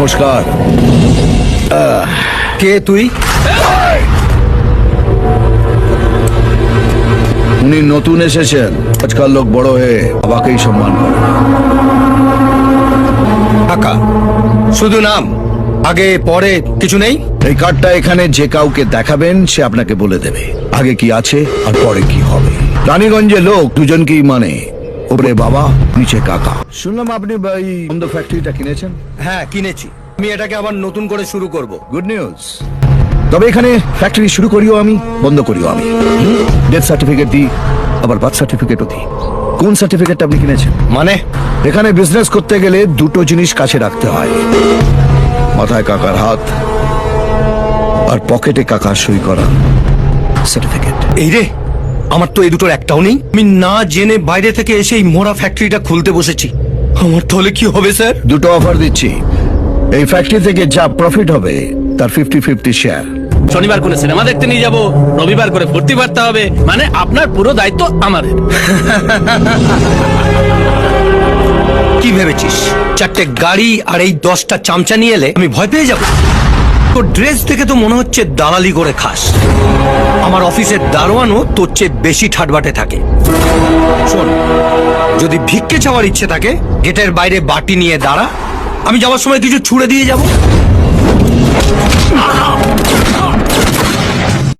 নমস্কার। কে তুই? উনি নতুন এসেছেন। আজকাল লোক বড় হয়ে বাবাকেই সম্মান করে। কাকা, শুধু নাম, আগে পরে কিছু নেই? এই কার্ডটা এখানে যে কাউকে দেখাবেন সে আপনাকে বলে দেবে আগে কি আছে আর পরে কি হবে। রানীগঞ্জে লোক দুজনকেই মানে, ওপরে বাবা নিচে কাকা। শুনলাম আপনি এই বন্ধ ফ্যাক্টরিটা কিনেছেন। হ্যাঁ, কিনেছি। আমি এটাকে আবার নতুন করে শুরু করব। Good news. তবে এখানে ফ্যাক্টরি শুরু করিও আমি, বন্ধ করিও আমি। ডেথ সার্টিফিকেট দিই, আবার বার্থ সার্টিফিকেটও দিই। কোন সার্টিফিকেটটা আপনি কিনেছেন? মানে? এখানে বিজনেস করতে গেলে দুটো জিনিস কাছে রাখতে হয়, মাথায় কাকার হাত আর পকেটে কাকার সই করা সার্টিফিকেট। এই রে, আমার তো এই দুটোর একটাও নেই। আমি না জেনে বাইরে থেকে এসে এই মোড়া ফ্যাক্টরিটা খুলতে বসেছি। আমার তাহলে কি হবে স্যার? দুটো অফার দিচ্ছি। এই ফ্যাক্টরি থেকে যা প্রফিট হবে তার 50-50 শেয়ার। শনিবার করে সিনেমা দেখতে নিয়ে যাব, রবিবার করে ফুর্তি বার্তা হবে, মানে আপনার পুরো দায়িত্ব আমাদের। কি ভেবেছিস, 4টে গাড়ি আর এই 10টা চামচা নিয়ে এলে আমি ভয় পেয়ে যাব? তোর ড্রেস দেখে তো মনে হচ্ছে দালালি করে খাস। আমার অফিসের দারোয়ানও তোর চেয়ে বেশি ঠাটবাটে থাকে। শোন, যদি ভিক্ষে চাওয়ার ইচ্ছে থাকে গেটের বাইরে বাটি নিয়ে দাঁড়া, আমি যাওয়ার সময় কিছু ছুঁড়ে দিয়ে যাব।